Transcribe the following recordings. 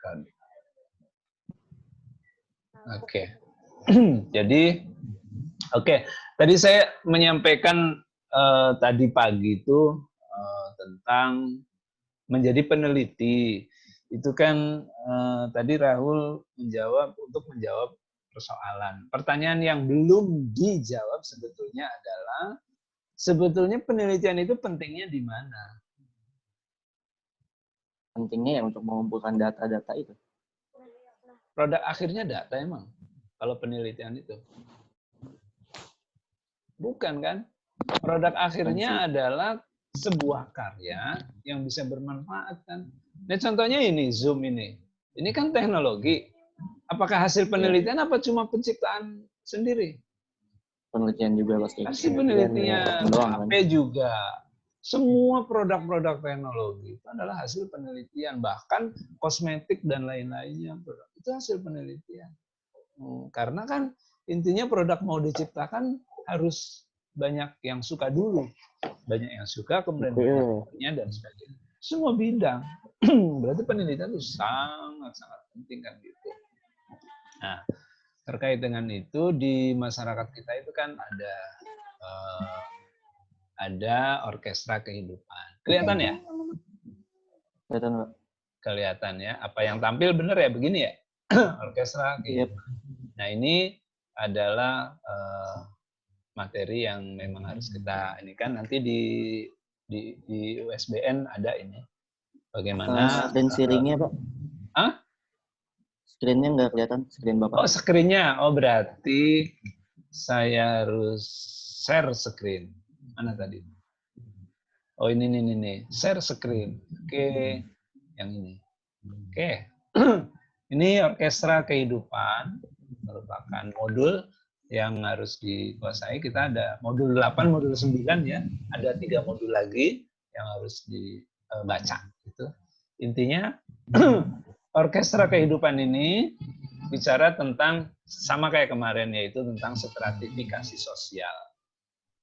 masyarakat. Oke. Jadi tadi saya menyampaikan tadi pagi itu tentang menjadi peneliti. Itu kan tadi Rahul untuk menjawab persoalan. Pertanyaan yang belum dijawab sebetulnya adalah sebetulnya penelitian itu pentingnya di mana? Pentingnya ya untuk mengumpulkan data-data itu. Produk akhirnya data emang, kalau penelitian itu. Bukan kan? Produk akhirnya adalah sebuah karya yang bisa bermanfaat kan. Nah contohnya ini, Zoom ini. Ini kan teknologi. Apakah hasil penelitian apa cuma penciptaan sendiri? Penelitian juga pasti. Pasti penelitian, HP juga. Semua produk-produk teknologi itu adalah hasil penelitian, bahkan kosmetik dan lain-lainnya itu hasil penelitian. Karena kan intinya produk mau diciptakan harus banyak yang suka dulu, banyak yang suka kemudian banyak dan sebagainya. Semua bidang, berarti penelitian itu sangat-sangat penting kan gitu. Nah, terkait dengan itu di masyarakat kita itu kan ada orkestra kehidupan. Kelihatan ya? Kelihatan, Pak. Kelihatan ya. Apa yang tampil benar ya begini ya? Orkestra kehidupan. Nah ini adalah materi yang memang harus kita ini kan nanti di USBN ada ini. Bagaimana? Screen sharingnya Pak? Screen-nya nggak kelihatan, screen Bapak. Oh screen-nya. Oh berarti saya harus share screen. Mana tadi? Oh ini nih. Share screen. Oke. Yang ini. Oke. Ini orkestra kehidupan merupakan modul yang harus dikuasai. Kita ada modul 8, modul 9 ya. Ada 3 modul lagi yang harus dibaca. Gitu. Intinya orkestra kehidupan ini bicara tentang sama kayak kemarin, yaitu tentang stratifikasi sosial.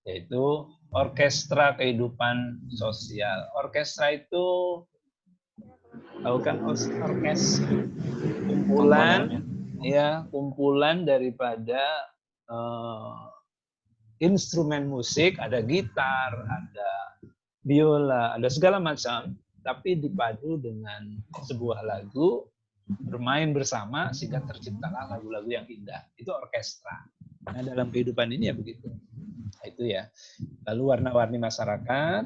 Yaitu orkestra kehidupan sosial. Orkestra itu tahu kan kumpulan daripada instrumen musik, ada gitar, ada biola, ada segala macam, tapi dipadu dengan sebuah lagu, bermain bersama sehingga terciptalah lagu-lagu yang indah. Itu orkestra. Nah, dalam kehidupan ini ya begitu. Nah, itu ya. Lalu warna-warni masyarakat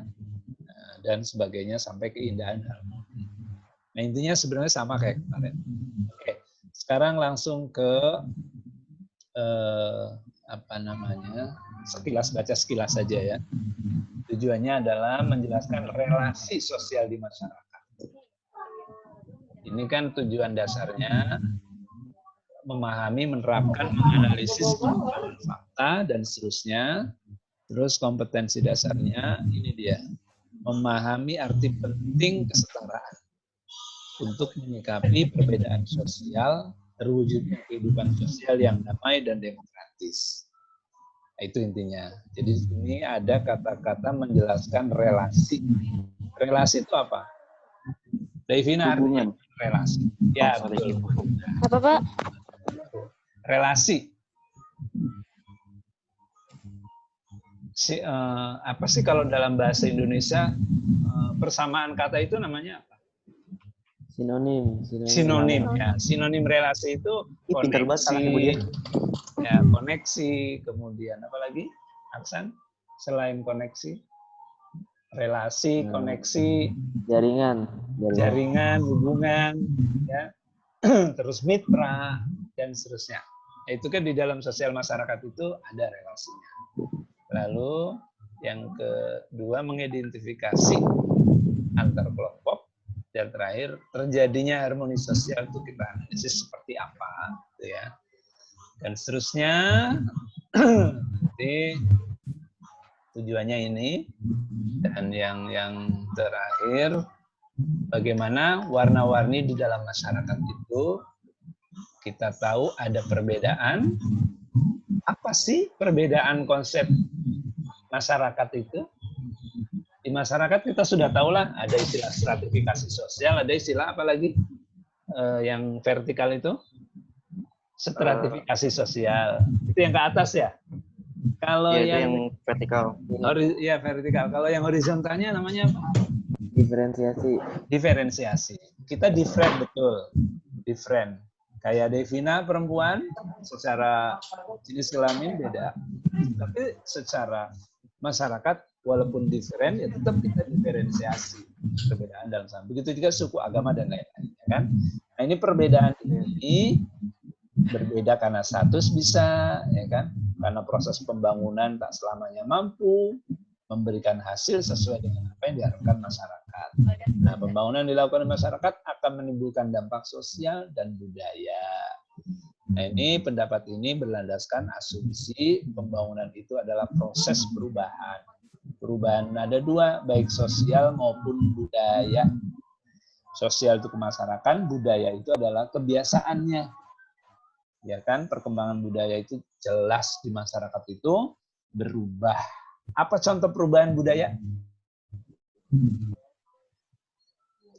dan sebagainya sampai keindahan harmoni. Nah, intinya sebenarnya sama kayak kemarin. Oke. Sekarang langsung ke sekilas saja ya. Tujuannya adalah menjelaskan relasi sosial di masyarakat. Ini kan tujuan dasarnya memahami, menerapkan, menganalisis fakta dan seterusnya. Terus kompetensi dasarnya ini dia, memahami arti penting kesetaraan untuk menyikapi perbedaan sosial, terwujudnya kehidupan sosial yang damai dan demokratis. Nah, itu intinya. Jadi di sini ada kata-kata menjelaskan relasi. Relasi itu apa? Devina artinya relasi. Ya, betul. Apa, Pak? Relasi. Apa sih kalau dalam bahasa Indonesia persamaan kata itu namanya apa? Sinonim ya. Sinonim relasi itu koneksi, ya koneksi, kemudian apa lagi? Aksan selain koneksi, relasi, koneksi, jaringan, hubungan, ya, terus mitra dan seterusnya. Itu kan di dalam sosial masyarakat itu ada relasinya. Lalu yang kedua mengidentifikasi antar kelompok, dan terakhir terjadinya harmoni sosial itu kita analisis seperti apa, gitu ya. Dan seterusnya, jadi tujuannya ini. Dan yang terakhir, bagaimana warna-warni di dalam masyarakat itu kita tahu ada perbedaan. Apa sih perbedaan konsep masyarakat itu? Di masyarakat kita sudah tahu lah, ada istilah stratifikasi sosial, ada istilah apa lagi? yang vertikal itu stratifikasi sosial. Itu yang ke atas ya. Kalau Ya, itu yang yang vertikal. ya vertikal. Kalau yang horizontalnya namanya apa? Diferensiasi. Diferensiasi. Kita different betul. Different. Kayak Devina perempuan secara jenis kelamin beda. Tapi secara masyarakat walaupun different ya tetap kita diferensiasi perbedaan dalam sama. Begitu juga suku, agama dan lain-lain, ya kan? Nah, ini perbedaan ini berbeda karena status bisa, ya kan? Karena proses pembangunan tak selamanya mampu memberikan hasil sesuai dengan apa yang diharapkan masyarakat. Nah, pembangunan dilakukan oleh masyarakat akan menimbulkan dampak sosial dan budaya. Nah, ini pendapat ini berlandaskan asumsi pembangunan itu adalah proses perubahan. Perubahan ada dua, baik sosial maupun budaya. Sosial itu kemasyarakatan, budaya itu adalah kebiasaannya. Ya kan, perkembangan budaya itu jelas di masyarakat itu berubah. Apa contoh perubahan budaya?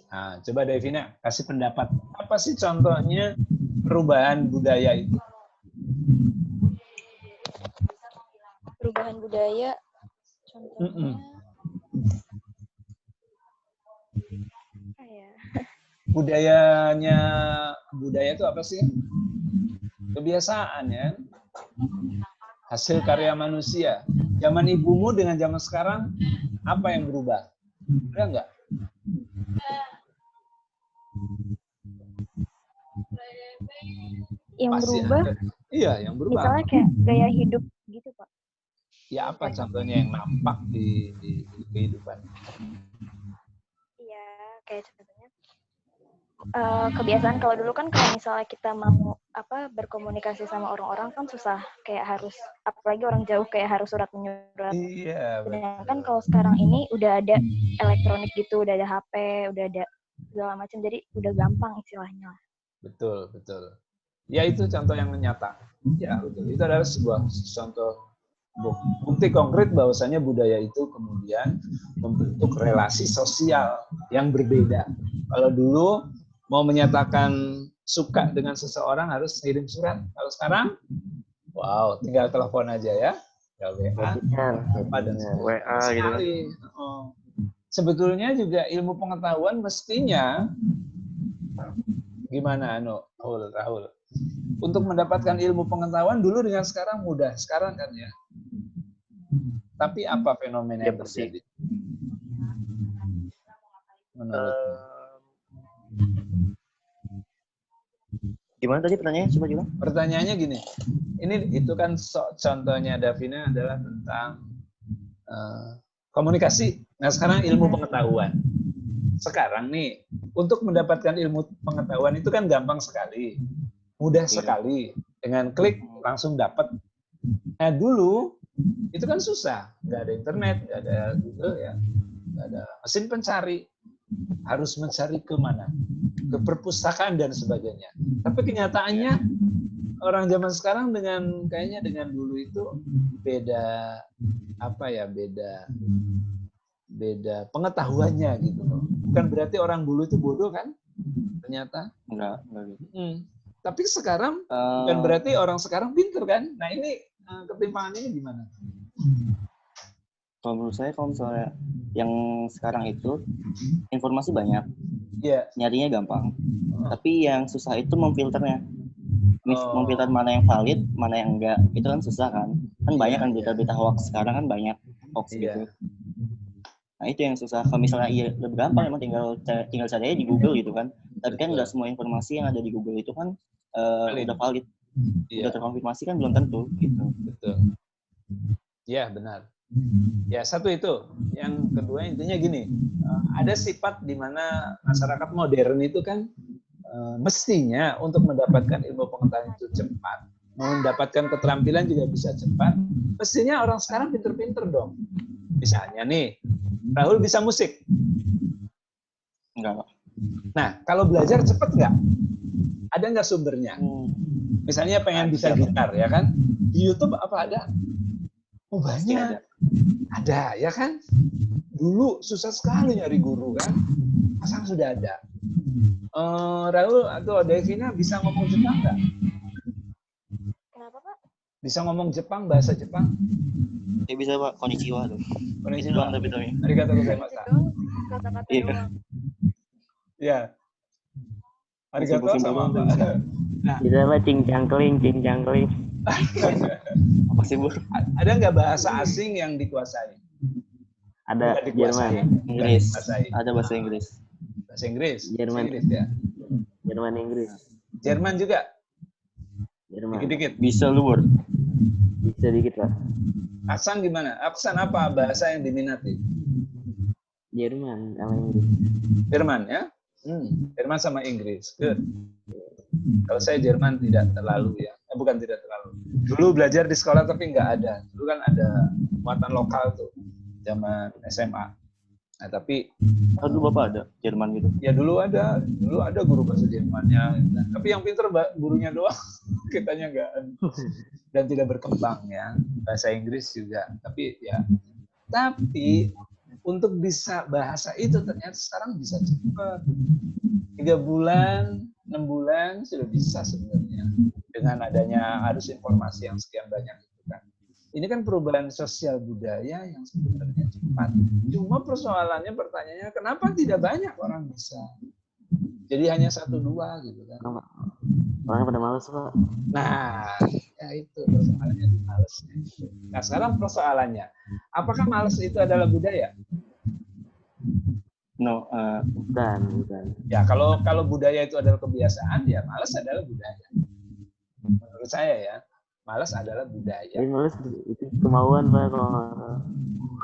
Nah, coba Devina kasih pendapat. Apa sih contohnya perubahan budaya itu? Perubahan budaya, contohnya budaya itu apa sih? Kebiasaan ya. Hasil karya manusia. Zaman ibumu dengan zaman sekarang apa yang berubah? Ada enggak? yang Pasti berubah. ada. Iya, yang berubah. Misalnya kayak gaya hidup gitu, Pak. Ya apa contohnya yang nampak di kehidupan? Iya, kayak contohnya kebiasaan kalau dulu kan kalau misalnya kita mau berkomunikasi sama orang-orang kan susah, kayak harus, apalagi orang jauh, kayak harus surat menyurat. Iya. Sedangkan kalau sekarang ini udah ada elektronik gitu, udah ada HP, udah ada segala macam, jadi udah gampang istilahnya. Betul, betul. Ya itu contoh yang nyata. Ya betul. Itu adalah sebuah contoh bukti konkret bahwasanya budaya itu kemudian membentuk relasi sosial yang berbeda. Kalau dulu mau menyatakan suka dengan seseorang harus kirim surat. Kalau sekarang, wow, tinggal telepon aja ya. Ya WA, WA gitu kan. Oh. Sebetulnya juga ilmu pengetahuan mestinya gimana Rahul? Untuk mendapatkan ilmu pengetahuan dulu dengan sekarang mudah. Sekarang kan ya. Tapi apa fenomena yang terjadi? Menurutmu? Gimana tadi pertanyaannya? Coba juga. Pertanyaannya gini. Itu kan contohnya Davina adalah tentang komunikasi. Nah, sekarang ilmu pengetahuan. Sekarang nih, untuk mendapatkan ilmu pengetahuan itu kan gampang sekali. Mudah sekali. Dengan klik langsung dapat. Nah, dulu itu kan susah. Nggak ada internet, nggak ada Google ya. Nggak ada mesin pencari. Harus mencari ke mana? Ke perpustakaan dan sebagainya. Tapi kenyataannya orang zaman sekarang kayaknya dengan dulu itu beda pengetahuannya gitu loh. Bukan berarti orang dulu itu bodoh kan? Ternyata Enggak gitu. Tapi sekarang bukan berarti orang sekarang pintar kan? Nah, ini ketimpangan ini gimana? Kalau menurut saya, kalau misalnya yang sekarang itu informasi banyak, nyarinya gampang. Tapi yang susah itu memfilternya. Memfilter mana yang valid, mana yang enggak. Itu kan susah kan. Kan banyak kan berita-berita hoax sekarang kan banyak hoax gitu. Nah, itu yang susah. Kalau misalnya lebih gampang, emang tinggal cari aja di Google gitu kan. Tapi kan nggak semua informasi yang ada di Google itu kan udah valid. Udah terkonfirmasi kan belum tentu gitu. Betul. Ya, benar. Ya, satu itu. Yang kedua intinya gini, ada sifat di mana masyarakat modern itu kan mestinya untuk mendapatkan ilmu pengetahuan itu cepat, mendapatkan keterampilan juga bisa cepat. Mestinya orang sekarang pinter-pinter dong. Misalnya nih, Rahul bisa musik. Enggak. Nah, kalau belajar cepat nggak? Ada nggak sumbernya? Misalnya pengen bisa gitar, ya kan? Di YouTube apa ada? Oh, banyak. Ada, ya kan? Dulu susah sekali nyari guru kan? Sekarang sudah ada. Raul atau Devina bisa ngomong Jepang nggak? Kenapa, Pak? Bisa ngomong Jepang, bahasa Jepang? Ya bisa Pak, konnichiwa tuh. Konnichiwa. Doang tapi. Arigatou gozaimasu. Kata-kata Iya. doang. Ya. Arigatou sama apa? Nah. Bisa Pak, cincangkling. Apa sih, Bu? Ada nggak bahasa asing yang dikuasai? Ada Jerman. Inggris. Ada bahasa Inggris. Bahasa Inggris. Jerman. Inggris ya. Jerman Inggris. Jerman juga. Jerman. Dikit-dikit. Bisa lu, Bor. Bisa dikit Pak. Aksan gimana? Aksan apa bahasa yang diminati? Jerman sama Inggris. Jerman ya? Jerman sama Inggris. Good. Kalau saya Jerman tidak terlalu ya. Bukan tidak terlalu. Dulu belajar di sekolah tapi nggak ada. Dulu kan ada muatan lokal tuh. Zaman SMA. Nah, tapi dulu Bapak ada Jerman gitu. Ya dulu ada guru bahasa Jermannya. Tapi yang pinter gurunya doang. Kitanya nggak. Dan tidak berkembang ya. Bahasa Inggris juga. Tapi untuk bisa bahasa itu ternyata sekarang bisa cepat. 3 bulan, 6 bulan sudah bisa sebenarnya. Dengan adanya arus informasi yang sekian banyak itu kan. Ini kan perubahan sosial budaya yang sebenarnya cepat. Cuma pertanyaannya kenapa tidak banyak orang bisa? Jadi hanya 1-2 gitu kan. Orangnya pada males Pak. Nah, ya itu persoalannya di malesnya. Nah sekarang persoalannya, apakah males itu adalah budaya? No, bukan. Ya kalau budaya itu adalah kebiasaan, ya males adalah budaya. Menurut saya ya, malas adalah budaya. Jadi malas itu kemauan Pak.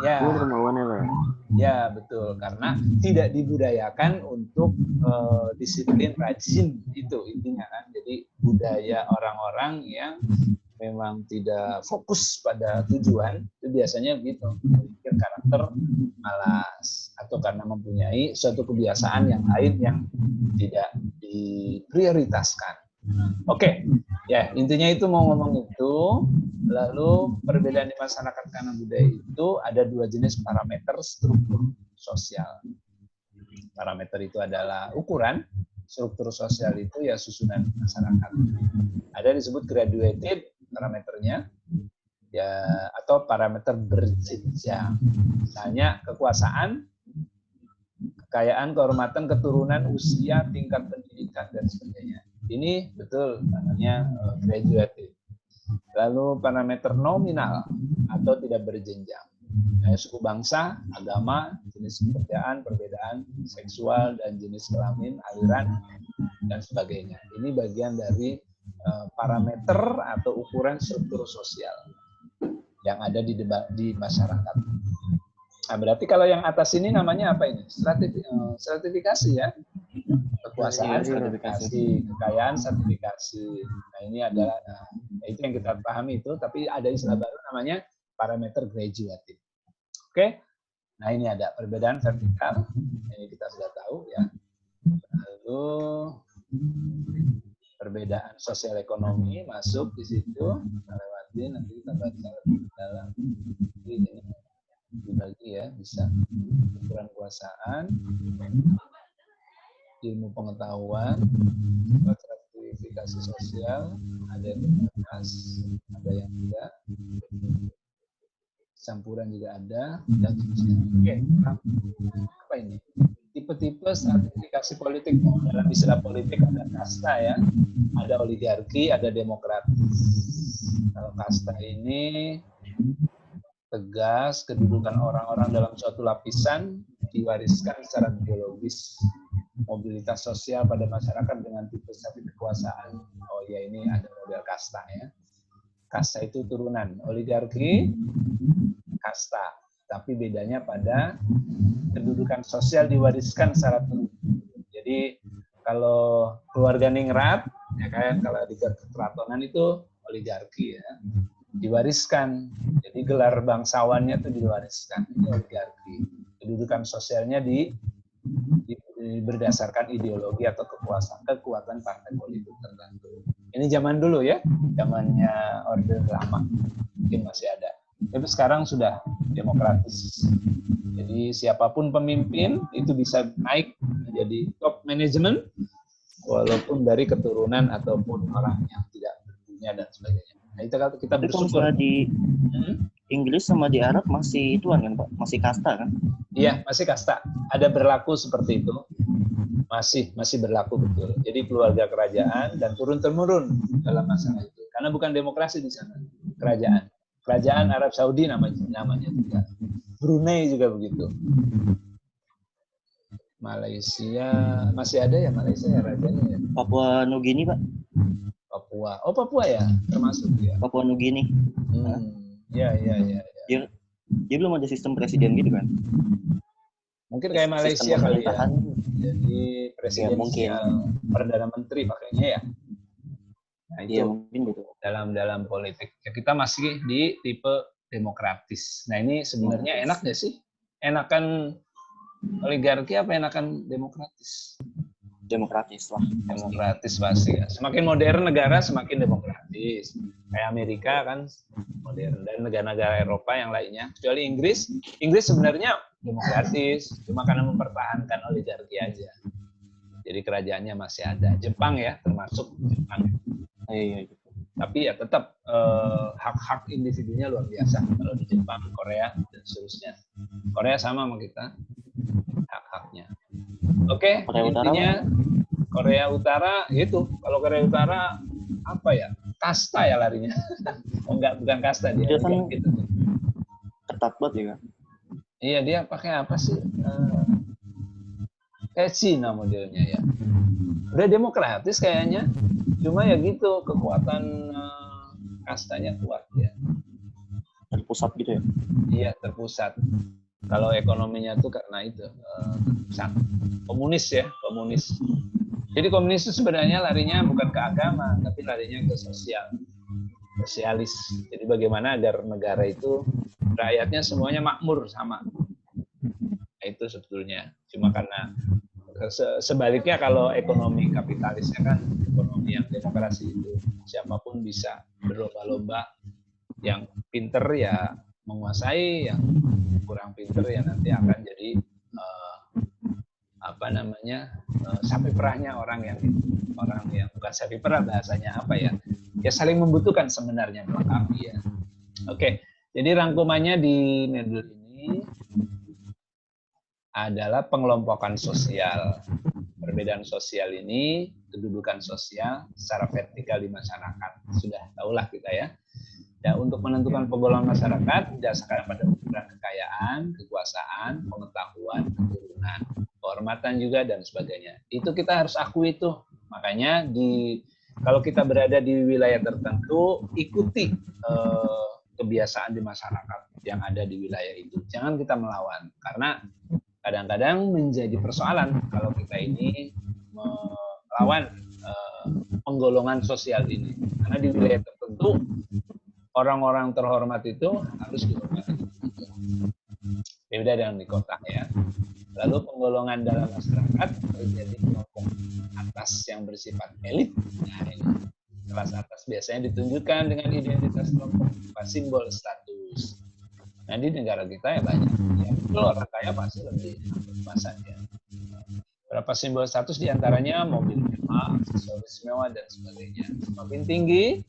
Ya. Itu kemauannya Pak. Ya betul, karena tidak dibudayakan untuk disiplin rajin itu intinya kan. Jadi budaya orang-orang yang memang tidak fokus pada tujuan itu biasanya begitu, memiliki karakter malas atau karena mempunyai suatu kebiasaan yang lain yang tidak diprioritaskan. Oke, ya intinya itu mau ngomong itu. Lalu perbedaan di masyarakat karena budaya itu ada 2 jenis parameter struktur sosial. Parameter itu adalah ukuran, struktur sosial itu ya susunan masyarakat. Ada disebut graduated parameternya, ya atau parameter berjenjang. Misalnya kekuasaan, kekayaan, kehormatan, keturunan, usia, tingkat pendidikan dan sebagainya. Ini betul namanya graduated. Lalu parameter nominal atau tidak berjenjang. Suku bangsa, agama, jenis pekerjaan, perbedaan seksual dan jenis kelamin, aliran dan sebagainya. Ini bagian dari parameter atau ukuran struktur sosial yang ada di masyarakat. Nah, berarti kalau yang atas ini namanya apa ini? Stratifikasi ya. Kekuasaan sertifikasi, kekayaan sertifikasi. Nah, ini adalah itu yang kita pahami itu, tapi ada istilah baru namanya parameter graduated. Oke. Nah, ini ada perbedaan vertikal. Ini kita sudah tahu ya. Lalu perbedaan sosial ekonomi masuk di situ. Kita lewati, nanti kita baca lebih dalam. Ini dibagi ya, bisa ukuran kekuasaan, ilmu pengetahuan, stratifikasi sosial, ada yang terbatas, ada yang tidak, campuran juga ada, dan seterusnya. Oke, apa ini? Tipe-tipe stratifikasi politik. Dalam istilah politik ada kasta ya, ada oligarki, ada demokratis. Kalau kasta ini tegas, kedudukan orang-orang dalam suatu lapisan diwariskan secara biologis, mobilitas sosial pada masyarakat dengan tipe strata kekuasaan. Oh ya, ini ada model kasta ya. Kasta itu turunan, oligarki, kasta. Tapi bedanya pada kedudukan sosial diwariskan secara turunan. Jadi kalau keluarga ningrat, ya kan, kalau di keratonan itu oligarki ya. Diwariskan, jadi gelar bangsawannya itu diwariskan, itu oligarki. Kedudukan sosialnya berdasarkan ideologi atau kekuatan partai politik tertentu. Ini zaman dulu ya, zamannya Orde Lama, mungkin masih ada. Tapi sekarang sudah demokratis. Jadi siapapun pemimpin itu bisa naik menjadi top manajemen, walaupun dari keturunan ataupun orang yang tidak berpunya dan sebagainya. Nah itu kita bersyukur. Kalau di Inggris sama di Arab masih ituan kan Pak, masih kasta kan? Iya, masih kasta. Ada berlaku seperti itu. Masih berlaku betul. Jadi keluarga kerajaan dan turun-temurun dalam masalah itu. Karena bukan demokrasi di sana, kerajaan. Kerajaan Arab Saudi namanya juga. Brunei juga begitu. Malaysia masih ada ya, Malaysia ya rajanya ya. Papua Nugini Pak. Papua. Oh Papua ya, termasuk ya. Papua Nugini. Ya. Dia belum ada sistem presiden gitu kan? Mungkin kayak Malaysia kali ya. Jadi presiden ya, perdana menteri pakainya ya. Nah itu mungkin gitu. Dalam politik. Ya, kita masih di tipe demokratis. Nah ini sebenarnya enak nggak sih? Enakan oligarki apa enakan demokratis? Demokratis lah. Demokratis pasti ya. Semakin modern negara semakin demokratis. Kayak Amerika kan modern, dan negara-negara Eropa yang lainnya. Kecuali Inggris sebenarnya demokratis, cuma karena mempertahankan oligarki aja. Jadi kerajaannya masih ada. Jepang ya, termasuk Jepang. Iya. Tapi ya tetap hak-hak individunya luar biasa kalau di Jepang, Korea dan seterusnya. Korea sama kita hak-haknya. Oke, intinya Korea Utara itu. Kalau Korea Utara apa ya? Kasta ya larinya. Oh enggak, bukan kasta dia. Kan gitu. Ketat banget ya. Iya, dia pakai apa sih? Kayak Cina modelnya ya. Udah demokratis kayaknya. Cuma ya gitu, kekuatan kastanya kuat ya. Terpusat gitu ya? Iya, terpusat. Kalau ekonominya tuh karena itu terpusat. Komunis ya, komunis. Jadi komunis itu sebenarnya larinya bukan ke agama, tapi larinya ke sosialis. Jadi bagaimana agar negara itu rakyatnya semuanya makmur sama. Itu sebetulnya. Cuma karena sebaliknya kalau ekonomi kapitalisnya kan ekonomi yang demokrasi itu siapapun bisa berlomba-lomba, yang pinter ya menguasai, yang kurang pinter ya nanti akan jadi sapi perahnya orang yang bukan sapi perah, bahasanya apa ya saling membutuhkan sebenarnya melengkapi ya. Oke, jadi rangkumannya di modul ini adalah pengelompokan sosial. Perbedaan sosial ini, kedudukan sosial secara vertikal di masyarakat. Sudah tahulah kita ya. Dan untuk menentukan penggolongan masyarakat berdasarkan pada ukuran kekayaan, kekuasaan, pengetahuan, keturunan, kehormatan juga dan sebagainya. Itu kita harus akui itu. Makanya kalau kita berada di wilayah tertentu, ikuti kebiasaan di masyarakat yang ada di wilayah itu. Jangan kita melawan, karena kadang-kadang menjadi persoalan kalau kita ini melawan penggolongan sosial ini. Karena di wilayah tertentu, orang-orang terhormat itu harus dihormati. Beda dengan di kota ya. Lalu penggolongan dalam masyarakat terjadi kelompok atas yang bersifat elit. Nah, ini kelas atas biasanya ditunjukkan dengan identitas kelompok, simbol status. Nah di negara kita ya banyak. Ya, betul, orang kaya pasti lebih masanya. Berapa simbol status diantaranya mobil mewah, aksesoris mewah dan sebagainya. Semakin tinggi,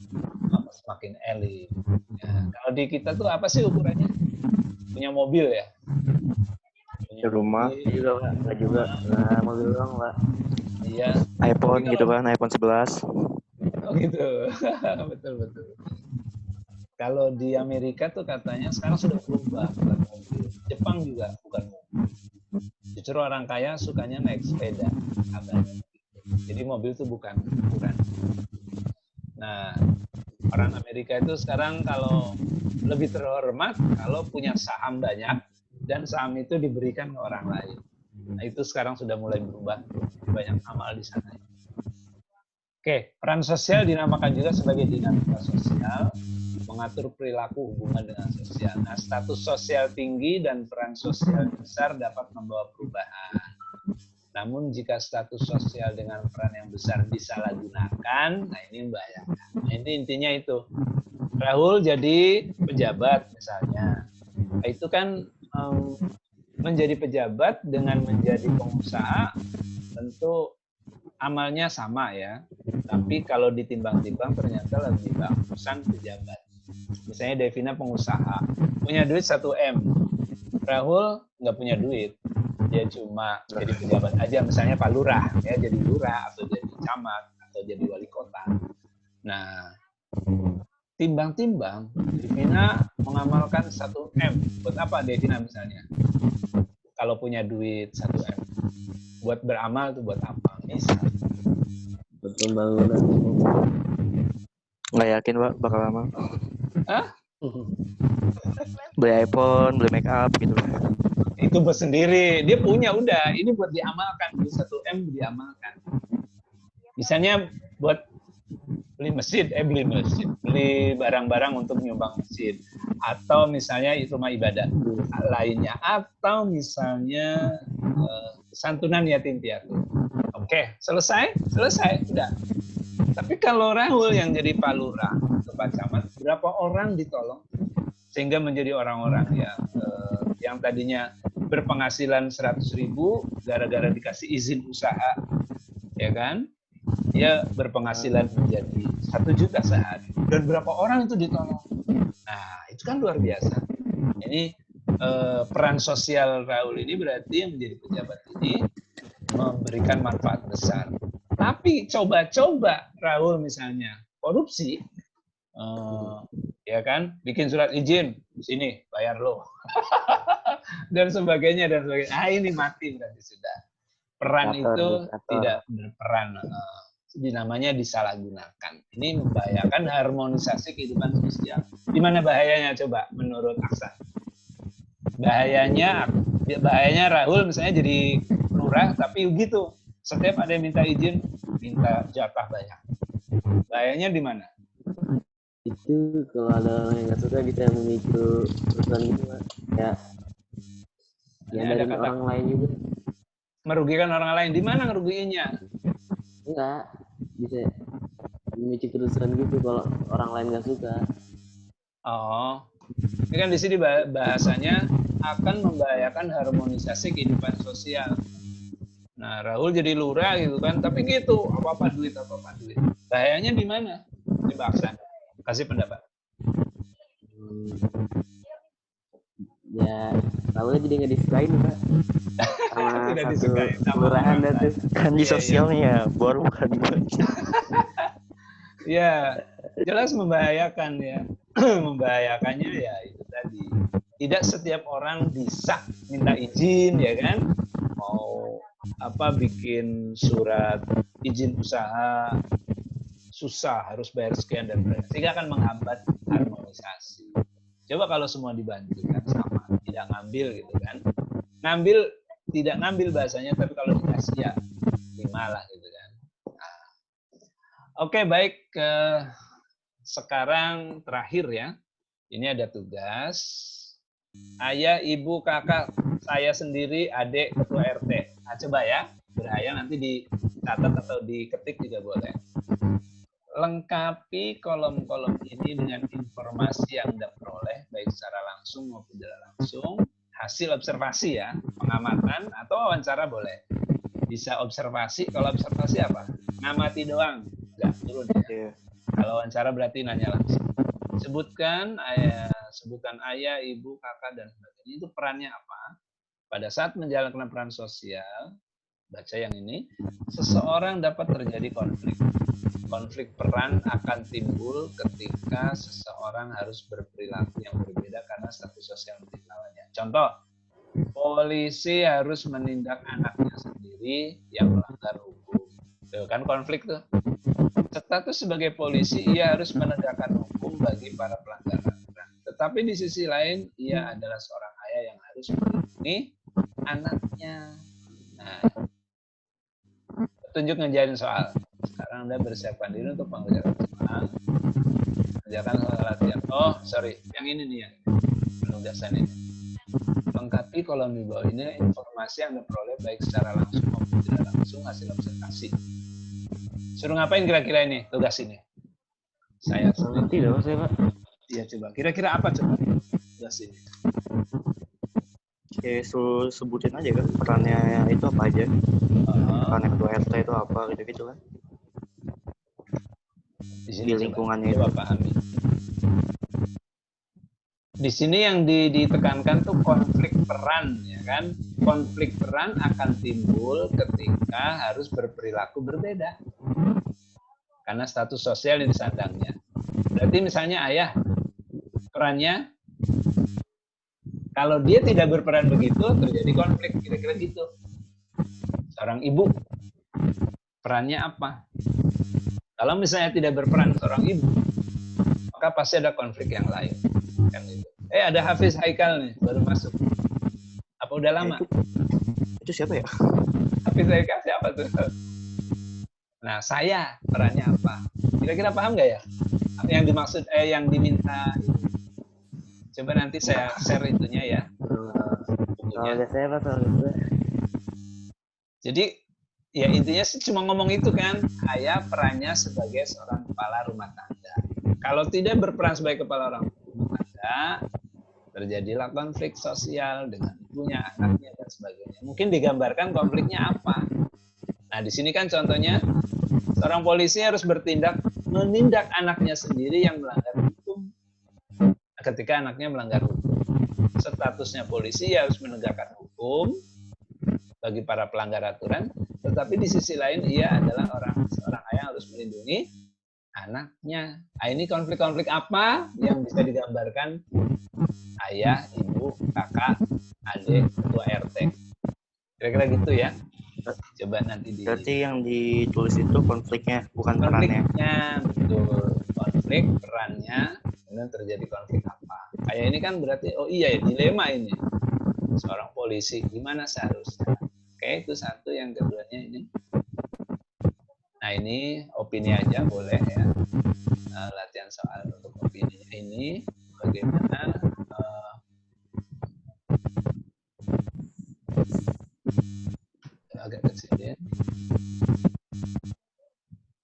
maka semakin elit. Ya, kalau di kita tuh apa sih ukurannya? Punya mobil ya? Punya rumah juga Pak, nggak juga. Nah, mobil doang Pak. Iya. iPhone gitu kan, iPhone 11. Oh gitu. Betul. Kalau di Amerika tuh katanya sekarang sudah berubah, bukan mobil. Jepang juga bukan mobil. Justru orang kaya sukanya naik sepeda. Jadi mobil itu bukan ukuran. Nah, orang Amerika itu sekarang kalau lebih terhormat kalau punya saham banyak dan saham itu diberikan ke orang lain. Nah, itu sekarang sudah mulai berubah. Banyak amal di sana. Oke, peran sosial dinamakan juga sebagai dinamika sosial, mengatur perilaku hubungan dengan sosial. Nah, status sosial tinggi dan peran sosial besar dapat membawa perubahan. Namun jika status sosial dengan peran yang besar disalahgunakan, nah ini membahayakan. Nah, ini intinya itu. Rahul jadi pejabat misalnya. Itu kan menjadi pejabat dengan menjadi pengusaha tentu amalnya sama ya. Tapi kalau ditimbang-timbang ternyata lebih bagusan pejabat. Misalnya Devina pengusaha, punya duit 1 M. Rahul nggak punya duit. Dia cuma jadi pejabat aja, misalnya Pak Lurah, ya jadi lurah atau jadi camat atau jadi wali kota. Nah, timbang-timbang, Devina mengamalkan 1 M. Buat apa Devina misalnya? Kalau punya duit 1 M. Buat beramal tuh buat apa? Misal. Buat pembangunan. Nggak yakin, Pak, bakal amal. Hah? Beli iPhone, beli make up gitu. Itu buat sendiri. Dia punya udah. Ini buat diamalkan. Beli 1 M diamalkan. Misalnya buat beli masjid, beli barang-barang untuk nyumbang masjid, atau misalnya rumah ibadah lainnya, atau misalnya santunan yatim piatu. Oke, selesai, udah. Tapi kalau Rahul yang jadi Pak Lurah atau Pak Camat, berapa orang ditolong sehingga menjadi orang-orang yang tadinya berpenghasilan 100.000 gara-gara dikasih izin usaha, ya kan? Dia berpenghasilan menjadi 1 juta sehari. Dan berapa orang itu ditolong? Nah, itu kan luar biasa. Ini peran sosial Rahul ini berarti yang menjadi pejabat ini memberikan manfaat besar. Tapi coba-coba Rahul misalnya korupsi, ya kan, bikin surat izin, sini bayar lo, dan sebagainya. Ini mati berarti sudah. Peran itu tidak berperan, namanya disalahgunakan. Ini membahayakan harmonisasi kehidupan sosial. Di mana bahayanya coba menurut Aksan? Bahayanya Rahul misalnya jadi lurah, tapi begitu. Setiap ada yang minta izin, minta jatah banyak. Bahayanya di mana? Itu kalau ada orang yang nggak suka bisa memicu perusahaan gitu, Pak. Ya dari orang lain juga. Merugikan orang lain. Di mana ngerugiinnya? Enggak, bisa memicu kerusuhan gitu kalau orang lain nggak suka. Oh, ini kan di sini bahasanya akan membahayakan harmonisasi kehidupan sosial. Nah, Rahul jadi lurah gitu kan, tapi gitu, apa-apa duit. Bahayanya di mana? Coba Aksan, kasih pendapat. Ya, Rahul jadi nggak disukain, Pak. Sama Tidak satu disukai sama kelurahan orang tuh. Kan di sosialnya, baru bukan di Ya, jelas membahayakan ya. Membahayakannya ya itu tadi. Tidak setiap orang bisa minta izin, ya kan? Mau bikin surat izin usaha susah, harus bayar sekian dan berapa. Sehingga akan menghambat harmonisasi. Coba kalau semua dibantu kan sama, tidak ngambil gitu kan. Tidak ngambil bahasanya, tapi kalau dikasih ya terimalah gitu kan. Nah. Oke, baik. Sekarang terakhir ya. Ini ada tugas. Ayah, ibu, kakak, saya sendiri, adik, ketua RT. Nah, coba ya. Beraya nanti dicatat atau diketik juga boleh. Lengkapi kolom-kolom ini dengan informasi yang Anda peroleh, baik secara langsung maupun tidak langsung. Hasil observasi ya, pengamatan atau wawancara boleh. Bisa observasi, kalau observasi apa? Ngamati doang, nggak turun ya. Kalau wawancara berarti nanya langsung. Sebutkan ayah, ibu, kakak, dan sebagainya. Itu perannya apa? Pada saat menjalankan peran sosial, baca yang ini, seseorang dapat terjadi konflik. Konflik peran akan timbul ketika seseorang harus berperilaku yang berbeda karena status sosial lawannya. Contoh, polisi harus menindak anaknya sendiri yang melanggar hukum. Tuh, kan konflik tuh. Status sebagai polisi, ia harus menegakkan hukum bagi para pelanggar aturan. Tetapi di sisi lain, ia adalah seorang ayah yang harus melindungi anaknya. Nah, tunjuk ngejarin soal. Sekarang Anda bersiapkan diri untuk mengerjakan soal. Kerjakan latihan. Oh, sorry. Yang ini nih yang penugasan ini. Lengkapi kolom di bawah ini informasi yang Anda peroleh baik secara langsung maupun tidak langsung hasil observasi. Suruh ngapain kira-kira ini, tugas ini? saya Ngerti dong saya, Pak. Iya, coba. Kira-kira apa coba? Jelasin. Oke, sebutin aja kan perannya itu apa aja. Peran ketua RT itu apa gitu-gitu kan. Di lingkungannya coba pahami. Di sini yang ditekankan tuh konflik peran, ya kan? Konflik peran akan timbul ketika harus berperilaku berbeda. Karena status sosial yang disandangnya. Berarti misalnya ayah, perannya, kalau dia tidak berperan begitu, terjadi konflik, kira-kira gitu. Seorang ibu, perannya apa? Kalau misalnya tidak berperan seorang ibu, maka pasti ada konflik yang lain. Kan gitu. Ada Hafiz Haikal nih, baru masuk. Apa udah lama? Itu siapa ya? Hafiz Haikal siapa tuh? Nah, saya perannya apa? Kira-kira paham nggak ya? Yang dimaksud, yang diminta. Coba nanti saya share itunya ya. Soalnya saya, Pak, soal itu. Jadi, ya intinya sih cuma ngomong itu kan. Ayah perannya sebagai seorang kepala rumah tangga. Kalau tidak berperan sebagai kepala rumah tangga, terjadilah konflik sosial dengan ibunya, anaknya, dan sebagainya. Mungkin digambarkan konfliknya apa. Nah, di sini kan contohnya, seorang polisi harus menindak anaknya sendiri yang melanggar hukum. Ketika anaknya melanggar hukum, statusnya polisi harus menegakkan hukum bagi para pelanggar aturan, tetapi di sisi lain ia adalah seorang ayah harus melindungi anaknya. Nah, ini konflik-konflik apa yang bisa digambarkan ayah, ibu, kakak, adik, ketua RT. Kira-kira gitu ya. Coba nanti Berarti yang ditulis itu konfliknya, bukan perannya. Konfliknya, betul. Konflik, perannya, kemudian terjadi konflik apa. Kayak ini kan berarti, oh iya ya, dilema ini. Seorang polisi, gimana seharusnya? Oke, itu satu. Yang keduanya ini. Nah, ini opini aja boleh ya. Latihan soal untuk opini ini. Bagaimana agak kecil.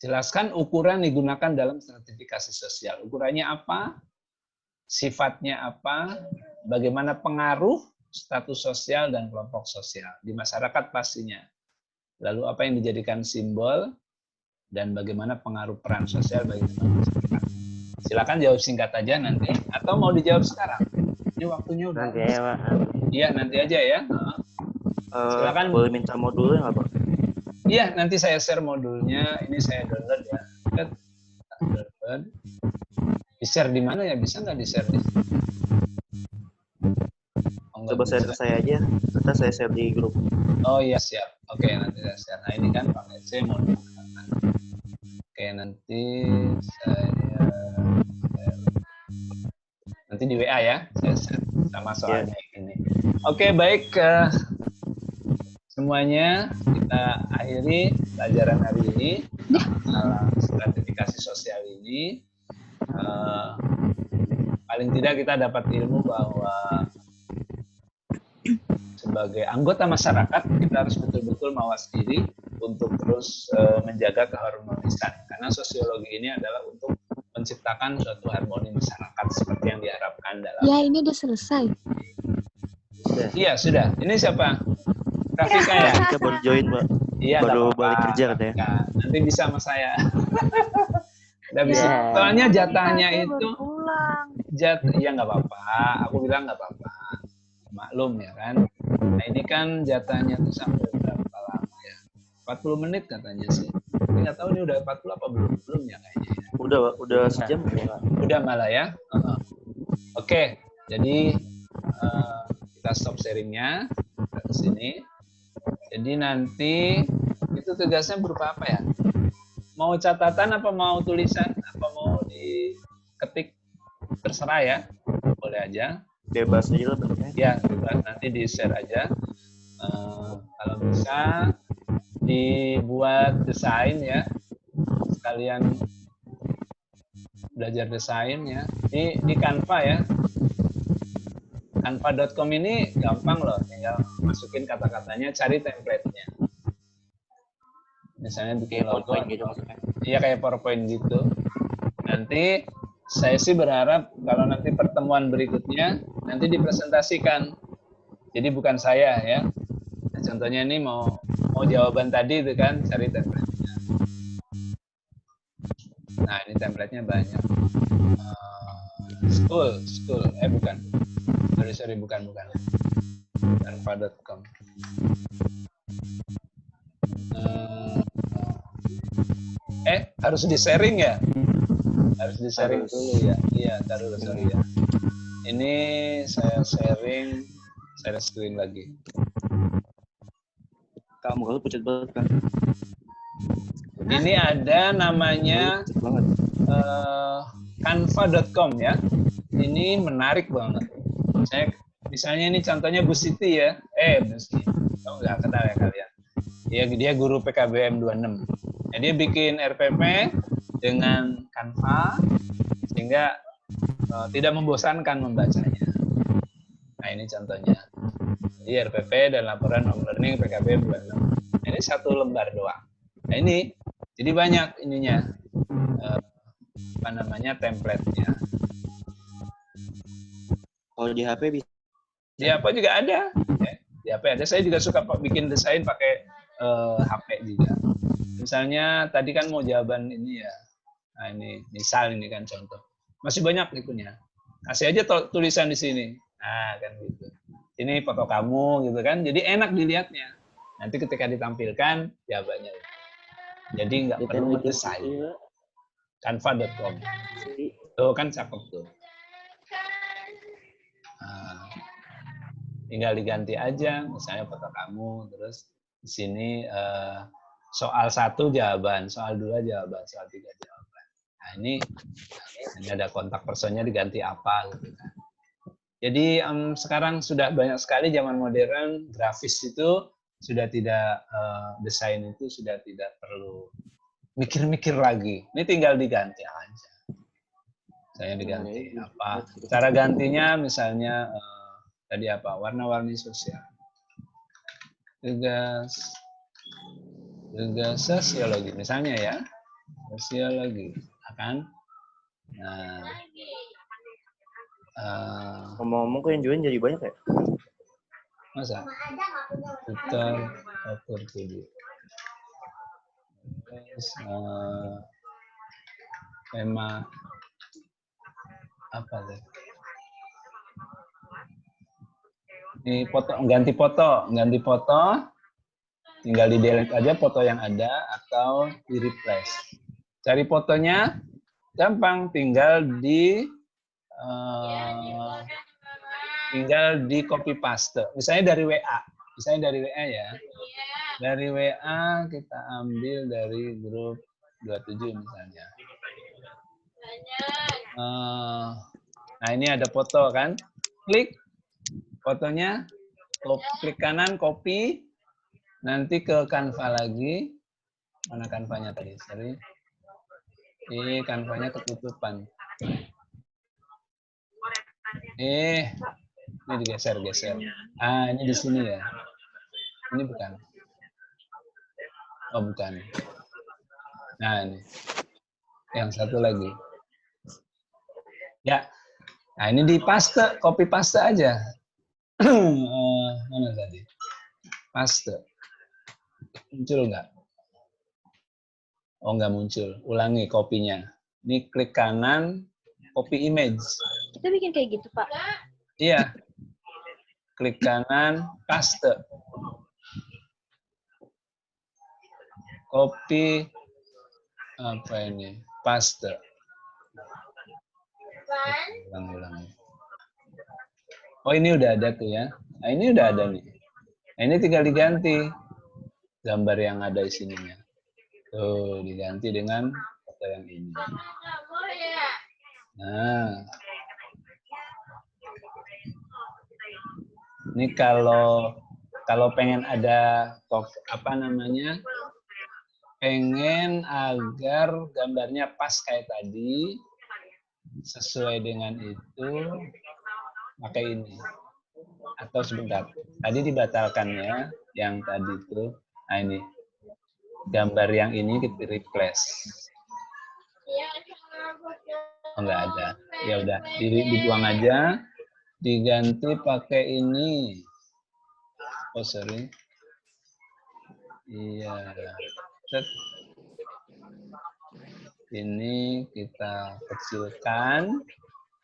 Jelaskan ukuran digunakan dalam stratifikasi sosial. Ukurannya apa? Sifatnya apa? Bagaimana pengaruh status sosial dan kelompok sosial di masyarakat pastinya. Lalu apa yang dijadikan simbol dan bagaimana pengaruh peran sosial bagi masyarakat. Silakan jawab singkat aja nanti atau mau dijawab sekarang. Ini waktunya udah. Nanti ya, Pak. Iya, nanti aja ya. Silakan. Boleh minta modulnya nggak, Pak? Iya, nanti saya share modulnya. Ini saya download ya. Download. Di-share di mana ya? Bisa nggak di-share di sini? Coba share ke saya aja. Kita saya share di grup. Oh iya, siap. Oke, nanti saya share. Nah, ini kan Pak Ece modul. Oke, nanti saya share. Nanti di WA ya. Saya share sama soalnya ini. Oke, baik. Semuanya kita akhiri pelajaran hari ini dalam stratifikasi sosial ini. Paling tidak kita dapat ilmu bahwa sebagai anggota masyarakat kita harus betul-betul mawas diri untuk terus menjaga keharmonisan, karena sosiologi ini adalah untuk menciptakan suatu harmoni masyarakat seperti yang diharapkan dalam. Ya, ini udah selesai. Iya, sudah. Ini siapa? Rafika ya? Kita baru join, Pak. Iya, baru balik kerja katanya. Nanti bisa sama saya. Udah bisa. Soalnya jatahnya itu iya nggak apa-apa. Aku bilang nggak apa-apa. Maklum ya kan. Nah, ini kan jatahnya tuh sampai berapa lama ya? 40 menit katanya sih. Tapi nggak tahu ini udah 40 apa belum ya kayaknya. Ya. Udah sejam ya. Udah malah ya. Oke, jadi kita stop sharingnya ke sini. Jadi nanti itu tugasnya berupa apa ya? Mau catatan apa mau tulisan apa mau diketik, terserah ya, boleh aja. Bebas aja lah bentuknya. Ya, bebas. Nanti di share aja. Kalau bisa dibuat desain ya, sekalian belajar desain ya. Di Canva ya. Canva.com ini gampang loh, tinggal masukin kata-katanya, cari template-nya. Misalnya bikin logo PowerPoint gitu maksudnya. Iya, kayak PowerPoint gitu. Nanti saya sih berharap kalau nanti pertemuan berikutnya nanti dipresentasikan. Jadi bukan saya ya. Nah, contohnya ini mau jawaban tadi itu kan, cari template-nya. Nah, ini template-nya banyak. School, bukan. Sorry, bukan. Canva.com. Harus di-sharing ya? Harus di-sharing dulu ya. Iya, taruh sorry ya. Ini saya share screen lagi. Kamu kalau pucat banget kan? Ini ada namanya Canva.com ya. Ini menarik banget. Misalnya ini contohnya Bu Siti ya. Bu Siti. Oh, nggak kenal ya kalian. Dia guru PKBM 26. Nah, dia bikin RPP dengan Canva sehingga tidak membosankan membacanya. Nah, ini contohnya. Jadi RPP dan laporan home learning PKBM 26. Ini satu lembar doang. Nah, ini jadi banyak ininya. Template-nya. Kalau di HP bisa. Di HP juga ada. Di HP ada. Saya juga suka bikin desain pakai HP juga. Misalnya tadi kan mau jawaban ini ya. Nah, ini misal ini kan contoh. Masih banyak itunya. Kasih aja tulisan di sini. Nah, kan gitu. Ini foto kamu gitu kan. Jadi enak dilihatnya. Nanti ketika ditampilkan jawabannya. Jadi nggak perlu mendesain. Canva.com. Tuh kan cakep tuh. Nah, tinggal diganti aja, misalnya foto kamu, terus di sini soal 1 jawaban, soal 2 jawaban, soal 3 jawaban. Nah, ini ada kontak personnya diganti apa gitu kan. Jadi sekarang sudah banyak sekali zaman modern, grafis itu sudah tidak desain itu sudah tidak perlu mikir-mikir lagi. Ini tinggal diganti aja. Saya diganti apa? Cara gantinya misalnya tadi apa? Warna-warni sosial. Tugas sosiologi misalnya ya. Sosiologi, kan? Nah, ngomong-ngomong kok yang join jadi banyak ya? Masa? Putar opportunity. Tema apa tuh? Ini ganti foto, tinggal di delete aja foto yang ada atau di replace. Cari fotonya gampang, tinggal di copy paste. Misalnya dari WA, ya. Dari WA kita ambil dari grup 27 misalnya. Nah, ini ada foto kan? Klik fotonya, klik kanan, copy, nanti ke Canva lagi. Mana Canva-nya tadi? Sorry. Ini Canva-nya ketutupan. Ini digeser. Ini di sini ya. Ini bukan. Oh, bukan. Nah, ini. Yang satu lagi. Ya. Nah, ini di paste, copy paste aja. Mana tadi? Paste. Muncul nggak? Oh, nggak muncul. Ulangi kopinya. Ini klik kanan, copy image. Kita bikin kayak gitu, Pak? Iya. Klik kanan, paste. Copy apa ini? Paste. Ulang. Oh, ini udah ada tuh ya. Nah, ini udah ada nih. Nah, ini tinggal diganti gambar yang ada di sininya. Tuh, diganti dengan foto yang ini. Nah. Ini kalau pengen ada pengen agar gambarnya pas kayak tadi, sesuai dengan itu, pakai ini. Atau sebentar, tadi dibatalkan ya, yang tadi itu. Nah, ini gambar yang ini kita replace. Oh, nggak ada. Ya udah, dibuang aja. Diganti pakai ini. Oh, sorry. Iya. Set. Ini kita kecilkan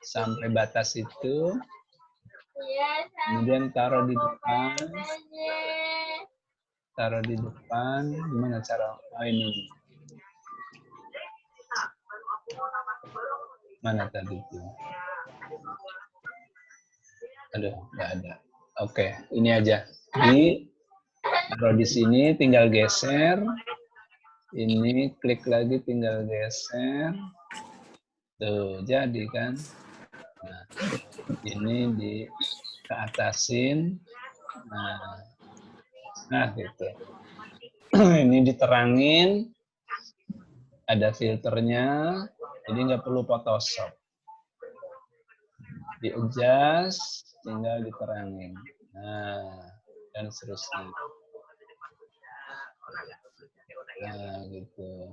sampai batas itu. Kemudian taruh di depan. Taruh di depan. Gimana cara? Oh, ini. Mana tadi itu? Aduh, nggak ada. Oke, ini aja. Taruh di sini, tinggal geser. Ini klik lagi, tinggal geser. Tuh, jadi kan. Nah, ini di keatasin. Nah, gitu. Ini diterangin. Ada filternya, jadi nggak perlu Photoshop. Di-adjust, tinggal diterangin. Nah, dan seterusnya. Nah, gitu.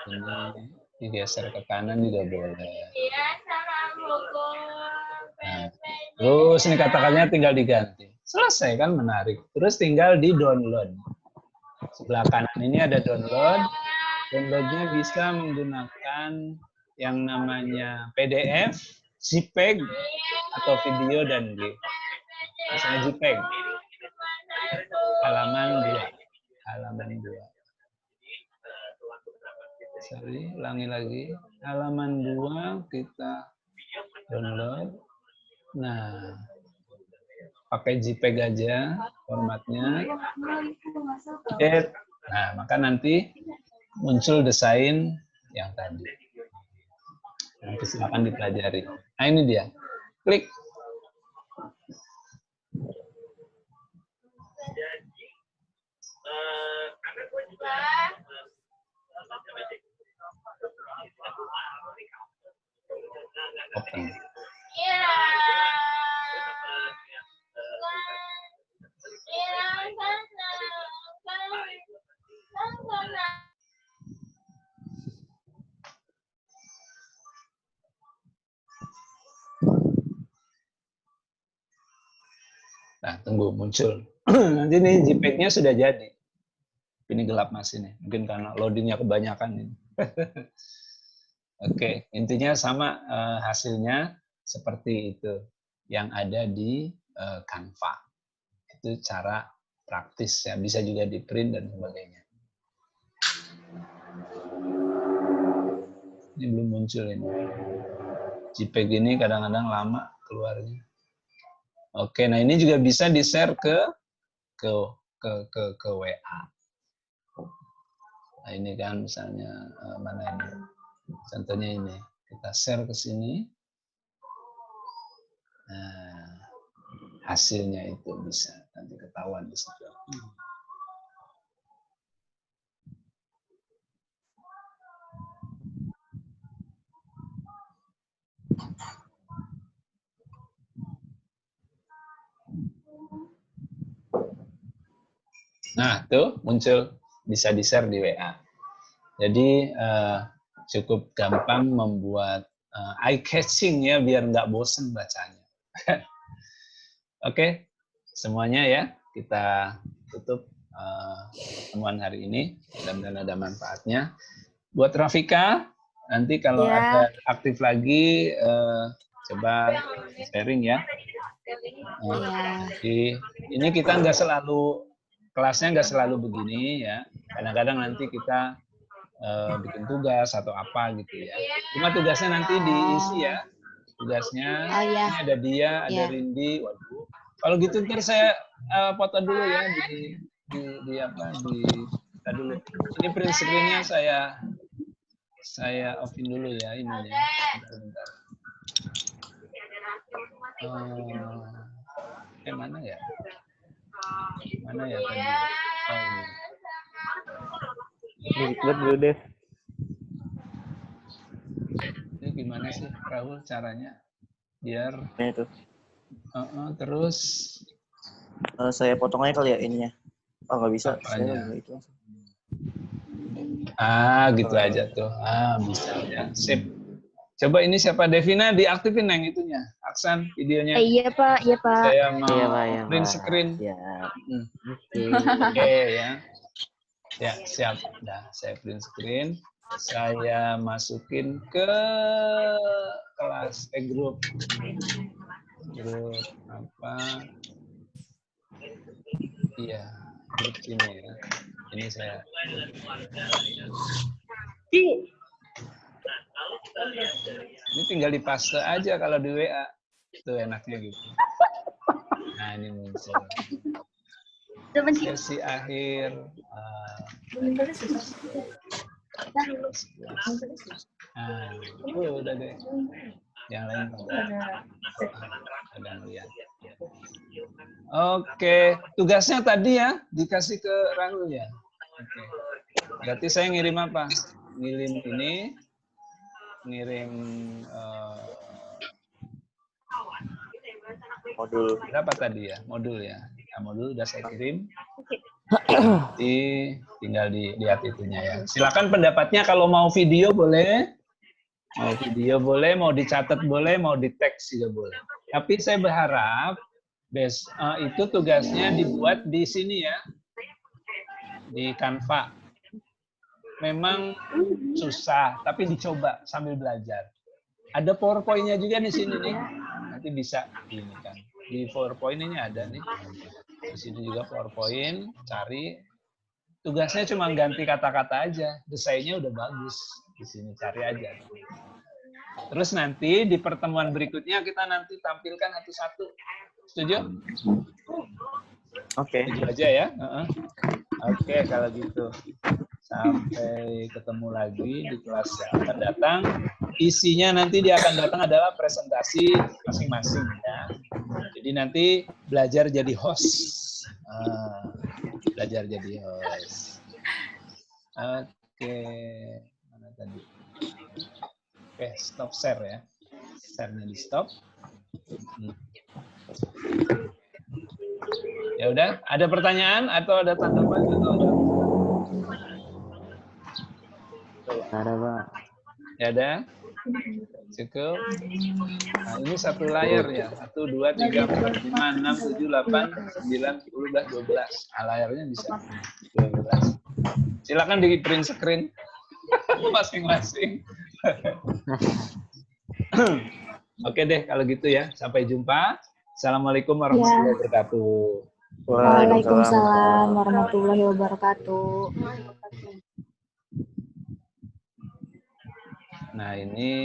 Ini digeser ke kanan juga boleh. Nah, terus ini kata-katanya tinggal diganti. Selesai kan, menarik. Terus tinggal di-download. Sebelah kanan ini ada download. Downloadnya bisa menggunakan yang namanya PDF, JPEG, atau video dan GIF. Misalnya JPEG. Halaman 2. Halaman 2. Sorry, ulangi lagi. Halaman 2 kita download. Nah, pakai JPEG aja formatnya. Nah, maka nanti muncul desain yang tadi. Nanti silakan dipelajari. Nah, ini dia. Klik. Open. Nah, tunggu muncul. Nanti nih JPEG-nya sudah jadi. Ini gelap masih nih. Mungkin karena loadingnya kebanyakan ini. Oke, intinya sama hasilnya seperti itu yang ada di Canva. Itu cara praktis ya, bisa juga di print dan sebagainya. Ini belum muncul ini. JPEG ini kadang-kadang lama keluarnya. Oke, nah ini juga bisa di-share ke WA. Nah, ini kan misalnya mana ini? Contohnya ini, kita share ke sini. Nah, hasilnya itu bisa nanti ketahuan di situ. Nah, tuh muncul, bisa di-share di WA. Jadi cukup gampang membuat eye-catching ya, biar nggak bosen bacanya. Oke, semuanya ya, kita tutup pertemuan hari ini. Mudah-mudahan ada manfaatnya. Buat Rafika, nanti kalau ada aktif lagi, coba sharing ya. Jadi, ini kita nggak selalu, kelasnya nggak selalu begini ya. Kadang-kadang nanti kita bikin tugas atau apa gitu ya. Cuma tugasnya nanti diisi ya. Tugasnya, ini ada dia, ada Rindi. Waduh. Kalau gitu ntar saya foto dulu ya di apa di kita dulu. Ini print screen-nya saya off-in dulu ya ininya. Bentar. Mana ya? Mana ya tadi? Oh, ini. Ribet dulu deh. Ini gimana sih Rahul caranya biar itu terus saya potong aja kali ya ininya. Oh nggak bisa. Apanya? Saya itu. Gitu aja tuh. Bisa ya. Sip. Coba ini siapa? Devina diaktifin yang itunya. Aksan videonya. Iya Pak, iya Pak. Saya mau Iya, Pak, ya, print Pak. screen. Siap. Oke. Oke ya. Ya, siap. Nah, saya print screen. Saya masukin ke kelas grup apa? Iya, grup sini ya. Ini saya. Ini tinggal dipaste aja kalau di WA. Itu enaknya gitu. Nah, ini muncul. Sesi akhir. Udah deh. Yang lain udah lihat. Oke, tugasnya tadi ya dikasih ke Rahul ya. Oke. Berarti saya ngirim apa? Ngirim ini, ngirim Modul. berapa tadi ya? Modul ya. Nah, modul udah saya kirim. Nanti tinggal dilihat itunya ya. Silakan pendapatnya, kalau mau video boleh. Mau video boleh, mau dicatat boleh, mau di teks juga boleh. Tapi saya berharap itu tugasnya dibuat di sini ya, di Canva. Memang susah, tapi dicoba sambil belajar. Ada PowerPoint-nya juga di sini nih. Nanti bisa ini kan. Di PowerPoint ini ada nih. Di sini juga PowerPoint, cari. Tugasnya cuma ganti kata-kata aja. Desainnya udah bagus. Di sini cari aja. Terus nanti di pertemuan berikutnya kita nanti tampilkan satu-satu. Setuju? Oke. Setuju aja ya. Oke, kalau gitu. Sampai ketemu lagi di kelas yang akan datang. Isinya nanti dia akan datang adalah presentasi masing-masing ya. Jadi nanti belajar jadi host. Belajar jadi host. Oke. Mana tadi? Oke, stop share ya. Share-nya di stop. Ya udah, ada pertanyaan atau ada tanggapan atau ada? Ada, Pak. Ya ada. Cukup. Nah, ini satu layar ya. 1, 2, 3, 4, 5, 6, 7, 8, 9, 10, 12. Layarnya bisa 12. Silakan di print screen masing-masing. Oke deh kalau gitu ya. Sampai jumpa. Assalamualaikum warahmatullahi wabarakatuh. Waalaikumsalam warahmatullahi wabarakatuh. Nah ini